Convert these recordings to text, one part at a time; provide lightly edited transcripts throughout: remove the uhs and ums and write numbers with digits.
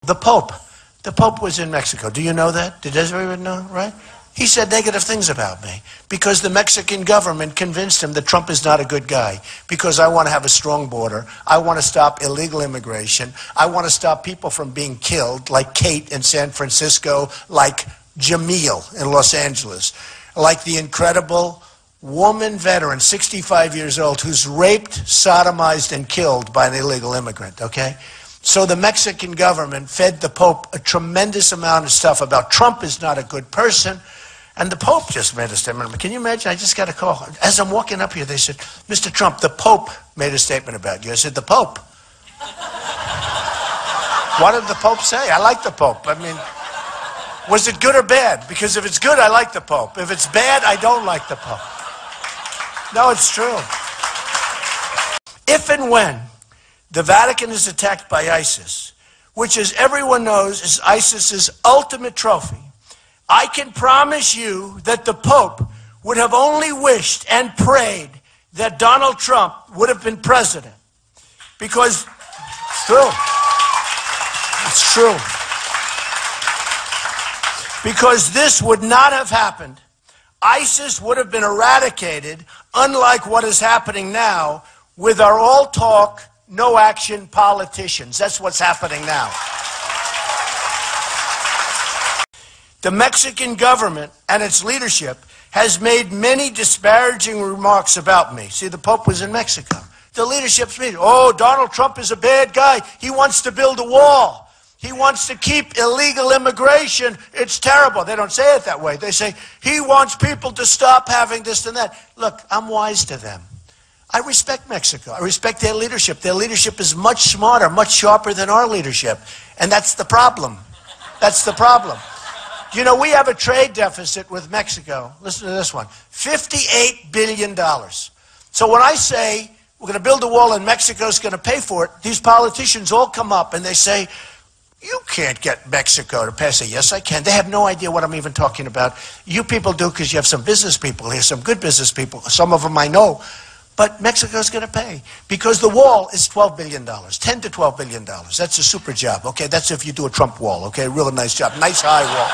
The Pope was in Mexico. Do you know that? Did everyone know, right? He said negative things about me because the Mexican government convinced him that Trump is not a good guy, because I want to have a strong border. I want to stop illegal immigration. I want to stop people from being killed, like Kate in San Francisco, like Jamil in Los Angeles, like the incredible woman veteran, 65 years old, who's raped, sodomized, and killed by an illegal immigrant, okay? So the Mexican government fed the Pope a tremendous amount of stuff about Trump is not a good person. And the Pope just made a statement. Can you imagine? I just got a call. As I'm walking up here, they said, Mr. Trump, the Pope made a statement about you. I said, the Pope? What did the Pope say? I like the Pope. I mean, was it good or bad? Because if it's good, I like the Pope. If it's bad, I don't like the Pope. No, it's true. If and when the Vatican is attacked by ISIS, which, as everyone knows, is ISIS's ultimate trophy, I can promise you that the Pope would have only wished and prayed that Donald Trump would have been president. Because it's true. It's true. Because this would not have happened. ISIS would have been eradicated, unlike what is happening now with our all talk, no action politicians. That's what's happening now. The Mexican government and its leadership has made many disparaging remarks about me. See, the Pope was in Mexico. The leadership's meeting. Oh, Donald Trump is a bad guy. He wants to build a wall. He wants to keep illegal immigration. It's terrible. They don't say it that way. They say, he wants people to stop having this and that. Look, I'm wise to them. I respect Mexico. I respect their leadership. Their leadership is much smarter, much sharper than our leadership. And that's the problem. That's the problem. You know, we have a trade deficit with Mexico. Listen to this one. $58 billion. So when I say we're going to build a wall and Mexico's going to pay for it, these politicians all come up and they say, you can't get Mexico to pay. I say, yes, I can. They have no idea what I'm even talking about. You people do because you have some business people here, some good business people. Some of them I know. But Mexico's going to pay because the wall is $12 billion, $10 to $12 billion. That's a super job, okay? That's if you do a Trump wall, okay? Real nice job. Nice high wall.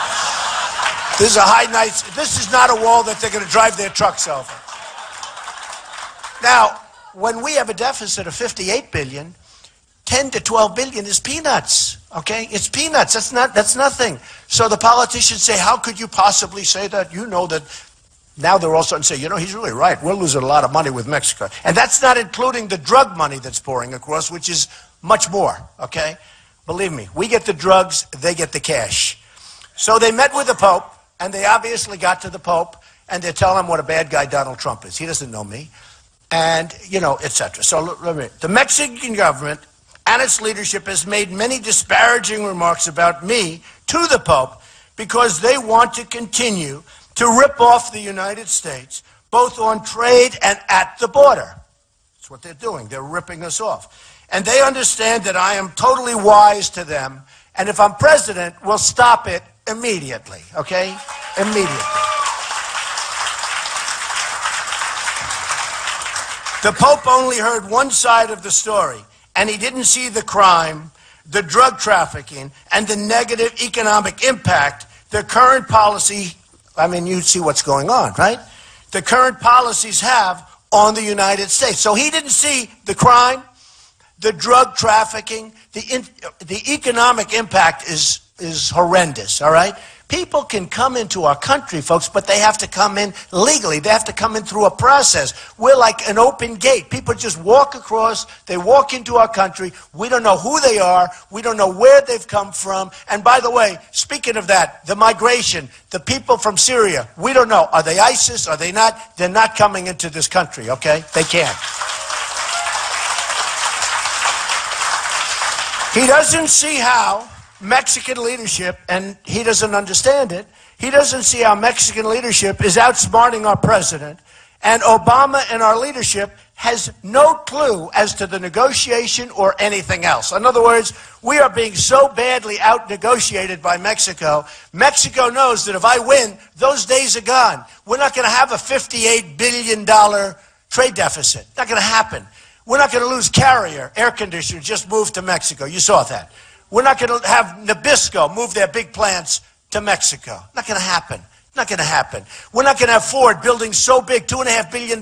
This is a high, nice, this is not a wall that they're going to drive their trucks over. Now, when we have a deficit of $58 billion, 10 to 12 billion is peanuts, okay? It's peanuts. That's nothing. So the politicians say, how could you possibly say that? You know that. Now they're all starting to say, you know, he's really right. We're losing a lot of money with Mexico. And that's not including the drug money that's pouring across, which is much more, okay? Believe me, we get the drugs, they get the cash. So they met with the Pope, and they obviously got to the Pope, and they're telling him what a bad guy Donald Trump is. He doesn't know me. And, you know, etc. So the Mexican government and its leadership has made many disparaging remarks about me to the Pope because they want to continue to rip off the United States, both on trade and at the border. That's what they're doing. They're ripping us off. And they understand that I am totally wise to them, and if I'm president, we'll stop it immediately, okay? Immediately. The Pope only heard one side of the story, and he didn't see the crime, the drug trafficking, and the negative economic impact the current policy, I mean, you see what's going on, right? The current policies have on the United States. So he didn't see the crime, the drug trafficking, the economic impact is horrendous, all right? People can come into our country, folks, but they have to come in legally. They have to come in through a process. We're like an open gate. People just walk across. They walk into our country. We don't know who they are. We don't know where they've come from. And by the way, speaking of that, the migration, the people from Syria, we don't know. Are they ISIS? Are they not? They're not coming into this country, okay? They can't. He doesn't see how Mexican leadership, and he doesn't understand it, he doesn't see how Mexican leadership is outsmarting our president, and Obama and our leadership has no clue as to the negotiation or anything else. In other words, we are being so badly out-negotiated by Mexico. Mexico knows that if I win, those days are gone. We're not going to have a $58 billion trade deficit. Not going to happen. We're not going to lose Carrier, air conditioners, just moved to Mexico. You saw that. We're not going to have Nabisco move their big plants to Mexico. Not going to happen. Not going to happen. We're not going to have Ford building so big, $2.5 billion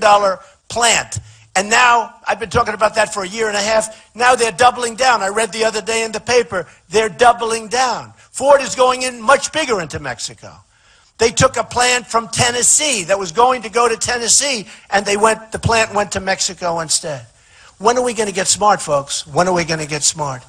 plant. And now, I've been talking about that for a year and a half. Now they're doubling down. I read the other day in the paper, they're doubling down. Ford is going in much bigger into Mexico. They took a plant from Tennessee that was going to go to Tennessee, and the plant went to Mexico instead. When are we going to get smart, folks? When are we going to get smart?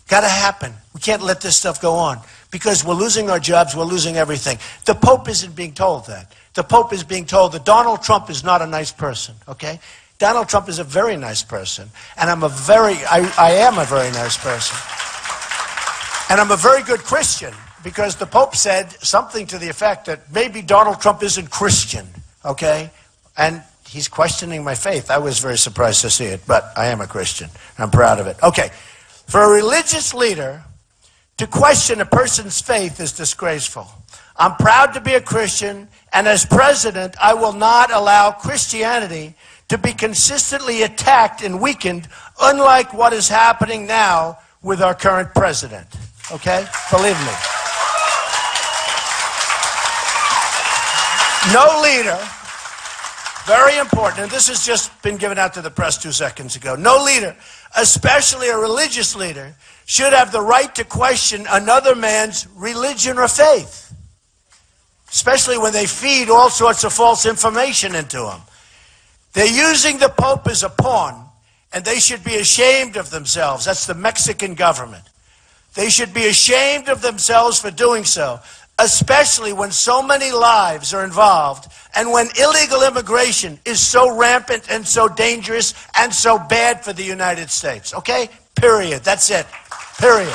Got to happen. We can't let this stuff go on because we're losing our jobs, we're losing everything. The Pope isn't being told that. The Pope is being told that Donald Trump is not a nice person, okay? Donald Trump is a very nice person, and I am a very nice person. And I'm a very good Christian because the Pope said something to the effect that maybe Donald Trump isn't Christian, okay? And he's questioning my faith. I was very surprised to see it, but I am a Christian. I'm proud of it. Okay, for a religious leader to question a person's faith is disgraceful. I'm proud to be a Christian, and as president, I will not allow Christianity to be consistently attacked and weakened, unlike what is happening now with our current president. Okay? Believe me. No leader, very important, and this has just been given out to the press 2 seconds ago. No leader, especially a religious leader, should have the right to question another man's religion or faith, especially when they feed all sorts of false information into them. They're using the Pope as a pawn, and they should be ashamed of themselves. That's the Mexican government. They should be ashamed of themselves for doing so, especially when so many lives are involved and when illegal immigration is so rampant and so dangerous and so bad for the United States. Okay? Period. That's it. Period.